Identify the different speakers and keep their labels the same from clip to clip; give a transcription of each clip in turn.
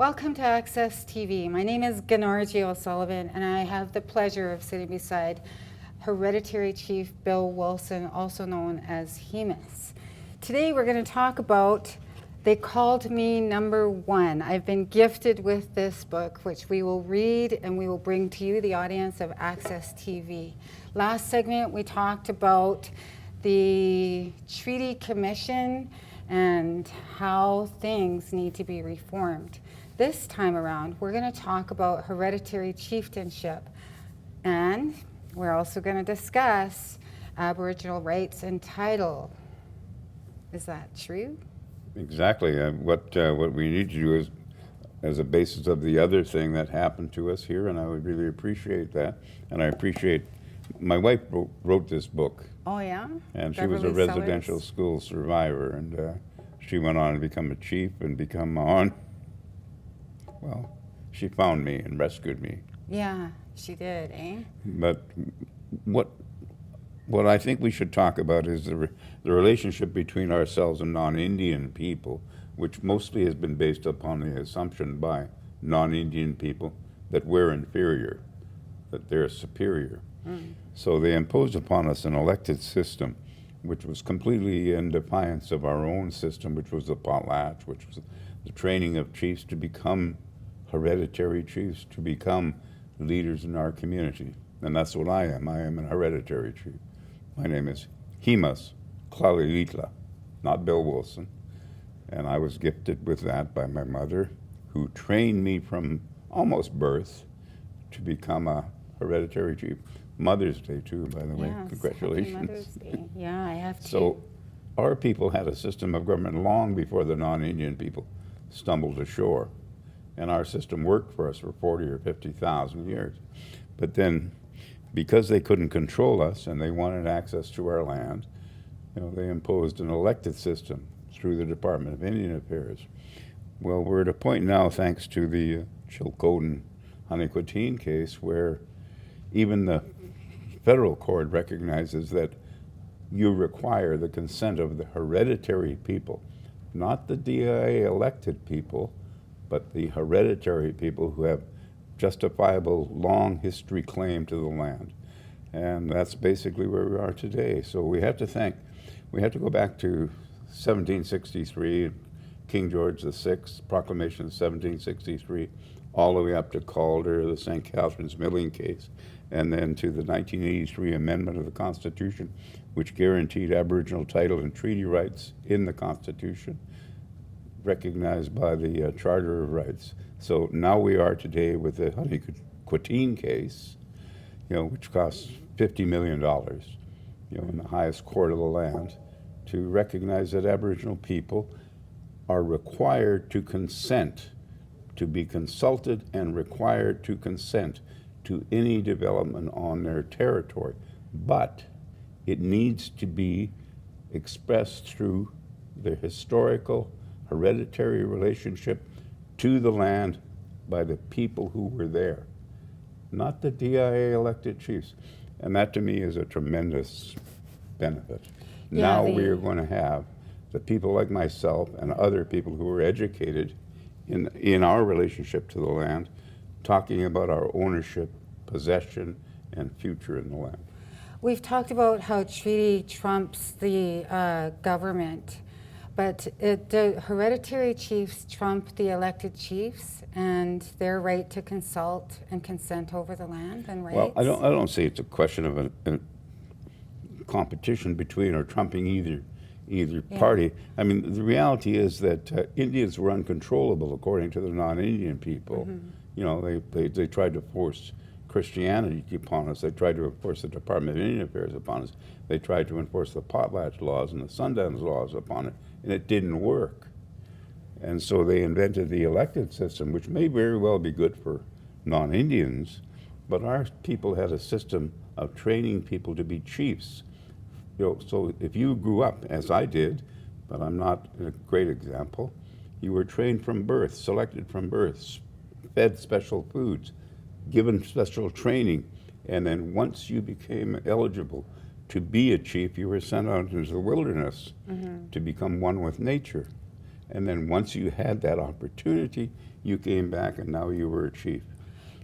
Speaker 1: Welcome to Access TV. My name is Gunargie O'Sullivan, and I have the pleasure of sitting beside Hereditary Chief Bill Wilson, also known as Hemas. Today we're going to talk about They Called Me Number One. I've been gifted with this book, which we will read and we will bring to you, the audience of Access TV. Last segment we talked about the Treaty Commission and how things need to be reformed. This time around, we're going to talk about hereditary chieftainship, and we're also going to discuss Aboriginal rights and title. Is that true?
Speaker 2: Exactly. What we need to do is, as a basis of the other thing that happened to us here, and I would really appreciate that. And I appreciate, my wife wrote this book.
Speaker 1: Oh, yeah?
Speaker 2: And she was a residential school survivor, and she went on to become a chief and become well, she found me and rescued me.
Speaker 1: Yeah, she did, eh?
Speaker 2: But what I think we should talk about is the relationship between ourselves and non-Indian people, which mostly has been based upon the assumption by non-Indian people that we're inferior, that they're superior. So they imposed upon us an elected system, which was completely in defiance of our own system, which was the potlatch, which was the training of chiefs to become hereditary chiefs, to become leaders in our community. And that's what I am. I am an hereditary chief. My name is Hemas-Kla-Lee-Lee-Kla, not Bill Wilson. And I was gifted with that by my mother, who trained me from almost birth to become a hereditary chief. Mother's Day too, by the way.
Speaker 1: Yes,
Speaker 2: Congratulations.
Speaker 1: Happy Mother's Day. Yeah, I have to.
Speaker 2: So our people had a system of government long before the non-Indian people stumbled ashore. And our system worked for us for 40 or 50,000 years. But then, because they couldn't control us and they wanted access to our land, they imposed an elected system through the Department of Indian Affairs. Well, we're at a point now, thanks to the Chilcotin-Honeyquatine case, where even the federal court recognizes that you require the consent of the hereditary people, not the DIA elected people, but the hereditary people who have justifiable long history claim to the land. And that's basically where we are today. So we have to go back to 1763, King George VI, proclamation of 1763, all the way up to Calder, the St. Catharines Milling case, and then to the 1983 amendment of the Constitution, which guaranteed Aboriginal title and treaty rights in the Constitution, recognized by the Charter of Rights. So now we are today with the Honeyquatine case, which costs $50 million, in the highest court of the land, to recognize that Aboriginal people are required to consent, to be consulted and required to consent to any development on their territory. But it needs to be expressed through the historical hereditary relationship to the land by the people who were there, not the DIA elected chiefs. And that to me is a tremendous benefit. Now we are going to have the people like myself and other people who are educated in our relationship to the land, talking about our ownership, possession, and future in the land.
Speaker 1: We've talked about how treaty trumps the government, but the hereditary chiefs trump the elected chiefs and their right to consult and consent over the land and rights?
Speaker 2: Well, I don't say it's a question of a competition between or trumping either party. I mean, the reality is that Indians were uncontrollable according to the non-Indian people. They tried to force Christianity upon us. They tried to enforce the Department of Indian Affairs upon us. They tried to enforce the Potlatch laws and the Sundance laws upon it, and it didn't work. And so they invented the elected system, which may very well be good for non-Indians, but our people had a system of training people to be chiefs. So if you grew up, as I did, but I'm not a great example, you were trained from birth, selected from birth, fed special foods, given special training, and then once you became eligible to be a chief, you were sent out into the wilderness to become one with nature. And then once you had that opportunity, you came back and now you were a chief.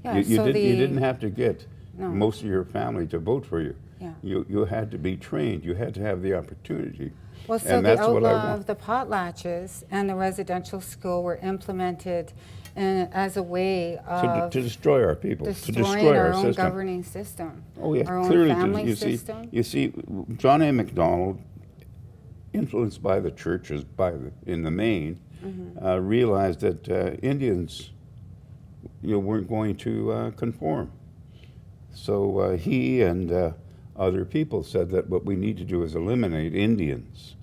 Speaker 1: Yeah,
Speaker 2: You
Speaker 1: so
Speaker 2: didn't have to get
Speaker 1: No.
Speaker 2: most of your family to vote for you.
Speaker 1: Yeah.
Speaker 2: You had to be trained. You had to have the opportunity.
Speaker 1: Well, so
Speaker 2: And
Speaker 1: the
Speaker 2: that's what I
Speaker 1: outlaw
Speaker 2: want.
Speaker 1: of the potlatches and the residential school were implemented as a way of
Speaker 2: To destroy our people, to
Speaker 1: destroying
Speaker 2: destroy
Speaker 1: our
Speaker 2: our
Speaker 1: own
Speaker 2: system.
Speaker 1: governing system.
Speaker 2: Oh yeah,
Speaker 1: Our own
Speaker 2: clearly.
Speaker 1: family system.
Speaker 2: You see, John A. Macdonald, influenced by the churches, in the main, realized that Indians, weren't going to conform. So he and other people said that what we need to do is eliminate Indians.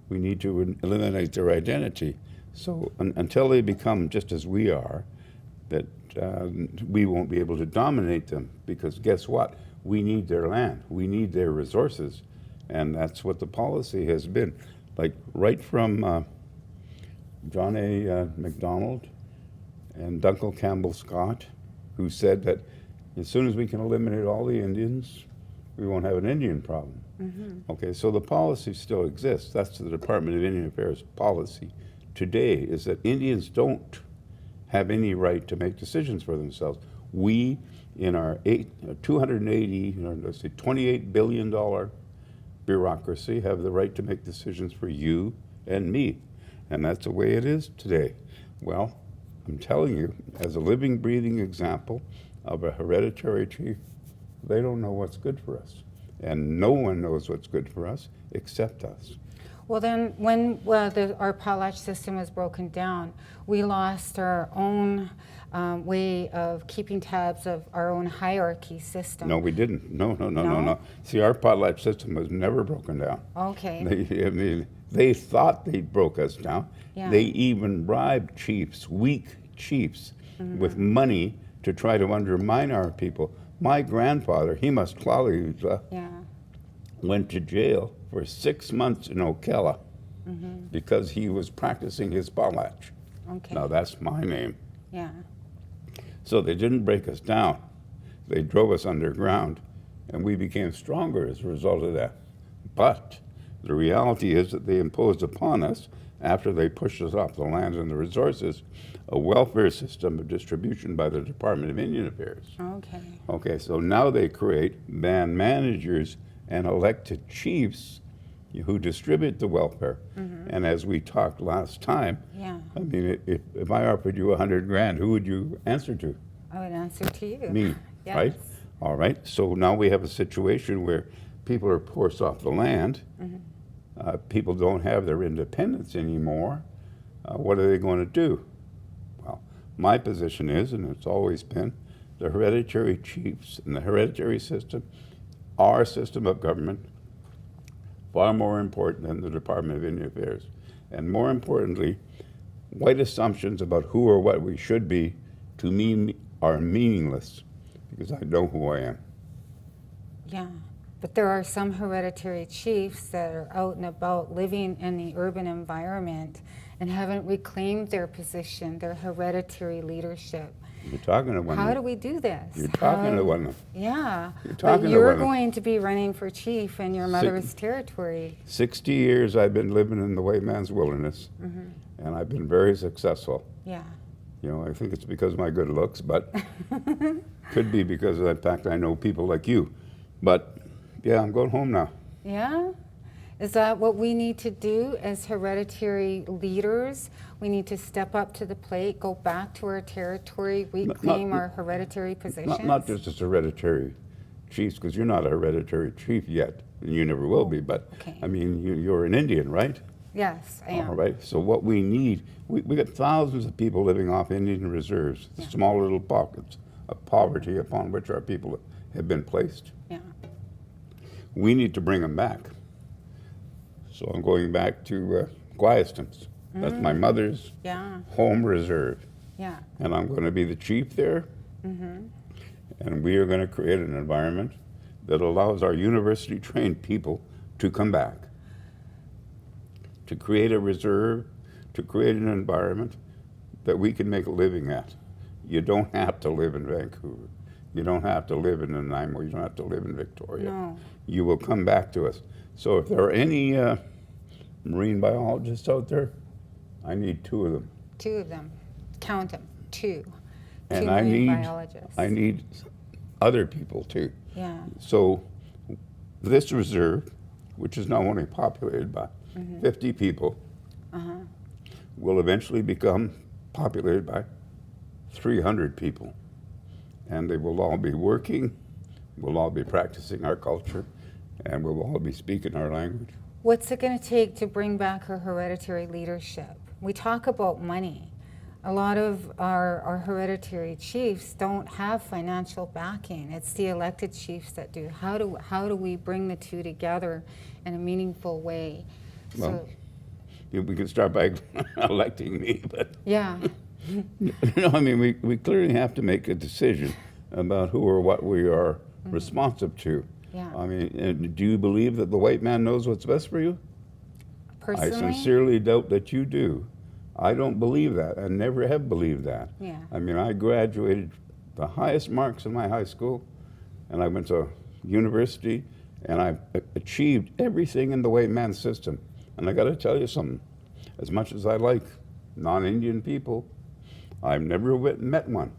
Speaker 2: We need to eliminate their identity. So until they become just as we are, that we won't be able to dominate them, because guess what? We need their land. We need their resources. And that's what the policy has been. Like right from John A. Macdonald and Duncan Campbell Scott, who said that as soon as we can eliminate all the Indians, we won't have an Indian problem. Okay, so the policy still exists. That's the Department of Indian Affairs policy today, is that Indians don't have any right to make decisions for themselves. We, in our $28 billion bureaucracy, have the right to make decisions for you and me. And that's the way it is today. Well, I'm telling you, as a living, breathing example of a hereditary chief, they don't know what's good for us. And no one knows what's good for us except us.
Speaker 1: Well, then, when our potlatch system was broken down, we lost our own way of keeping tabs of our own hierarchy system.
Speaker 2: No, we didn't. No. See, our potlatch system was never broken down.
Speaker 1: Okay.
Speaker 2: They thought they broke us down.
Speaker 1: Yeah.
Speaker 2: They even bribed chiefs, weak chiefs, with money to try to undermine our people. My grandfather, Hemas-Kla-Lee-Lee-Kla, went to jail for 6 months in Ocala because he was practicing his potlatch.
Speaker 1: Okay.
Speaker 2: Now that's my name.
Speaker 1: Yeah.
Speaker 2: So they didn't break us down. They drove us underground, and we became stronger as a result of that. But the reality is that they imposed upon us, after they pushed us off the land and the resources, a welfare system of distribution by the Department of Indian Affairs.
Speaker 1: Okay.
Speaker 2: Okay, so now they create band managers and elected chiefs who distribute the welfare. And as we talked last time,
Speaker 1: Yeah.
Speaker 2: I mean, if I offered you $100,000, who would you answer to?
Speaker 1: I would answer to you.
Speaker 2: Me,
Speaker 1: Yes.
Speaker 2: right? All right, so now we have a situation where people are forced off the land. People don't have their independence anymore. What are they going to do? Well, my position is, and it's always been, the hereditary chiefs and the hereditary system, our system of government, far more important than the Department of Indian Affairs. And more importantly, white assumptions about who or what we should be, to me, are meaningless, because I know who I am.
Speaker 1: Yeah. But there are some hereditary chiefs that are out and about living in the urban environment and haven't reclaimed their position, their hereditary leadership.
Speaker 2: You're talking to one of
Speaker 1: How
Speaker 2: them.
Speaker 1: do we do this?
Speaker 2: You're talking to one of them.
Speaker 1: Yeah.
Speaker 2: You're
Speaker 1: But
Speaker 2: talking to
Speaker 1: you're
Speaker 2: one of them.
Speaker 1: going to be running for chief in your mother's territory.
Speaker 2: 60 years I've been living in the white man's wilderness, and I've been very successful.
Speaker 1: Yeah.
Speaker 2: I think it's because of my good looks, but could be because of the fact I know people like you. But yeah, I'm going home now.
Speaker 1: Yeah? Is that what we need to do as hereditary leaders? We need to step up to the plate, go back to our territory, reclaim our hereditary positions?
Speaker 2: Not just as hereditary chiefs, because you're not a hereditary chief yet, and you never will be, but
Speaker 1: okay.
Speaker 2: I mean, you're an Indian, right?
Speaker 1: Yes, I am.
Speaker 2: All right, so what we need, we got thousands of people living off Indian reserves, small little pockets of poverty upon which our people have been placed.
Speaker 1: Yeah.
Speaker 2: We need to bring them back. So I'm going back to Guayastons. That's my mother's home reserve.
Speaker 1: Yeah.
Speaker 2: And I'm going to be the chief there. And we are going to create an environment that allows our university-trained people to come back, to create a reserve, to create an environment that we can make a living at. You don't have to live in Vancouver. You don't have to live in Nanaimo. You don't have to live in Victoria.
Speaker 1: No.
Speaker 2: You will come back to us. So if there are any marine biologists out there, I need 2 of them.
Speaker 1: 2 of them. Count them. 2.
Speaker 2: And
Speaker 1: 2
Speaker 2: I
Speaker 1: marine
Speaker 2: need,
Speaker 1: biologists.
Speaker 2: I need other people too.
Speaker 1: Yeah.
Speaker 2: So this reserve, which is now only populated by 50 people, will eventually become populated by 300 people. And they will all be working, we'll all be practicing our culture, and we'll all be speaking our language.
Speaker 1: What's it going to take to bring back our hereditary leadership? We talk about money. A lot of our hereditary chiefs don't have financial backing. It's the elected chiefs that do. How do we bring the 2 together in a meaningful way?
Speaker 2: Well, we can start by electing me, but
Speaker 1: Yeah.
Speaker 2: no, I mean, we clearly have to make a decision about who or what we are responsive to.
Speaker 1: Yeah.
Speaker 2: I mean, do you believe that the white man knows what's best for you?
Speaker 1: Personally,
Speaker 2: I sincerely doubt that you do. I don't believe that. I never have believed that.
Speaker 1: Yeah.
Speaker 2: I mean, I graduated the highest marks in my high school, and I went to university, and I achieved everything in the white man system. And I got to tell you something. As much as I like non-Indian people, I've never met one,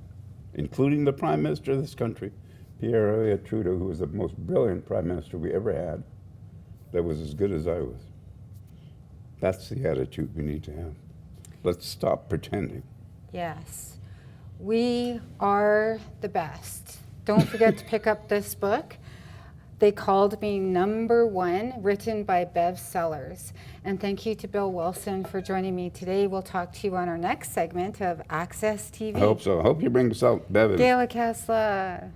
Speaker 2: including the Prime Minister of this country, Pierre Elliott Trudeau, who was the most brilliant Prime Minister we ever had, that was as good as I was. That's the attitude we need to have. Let's stop pretending.
Speaker 1: yes. We are the best. Don't forget to pick up this book. They Called Me #1, written by Bev Sellers. And thank you to Bill Wilson for joining me today. We'll talk to you on our next segment of Access TV.
Speaker 2: I hope so. I hope you bring us out, Bevan.
Speaker 1: Gaila Kasla.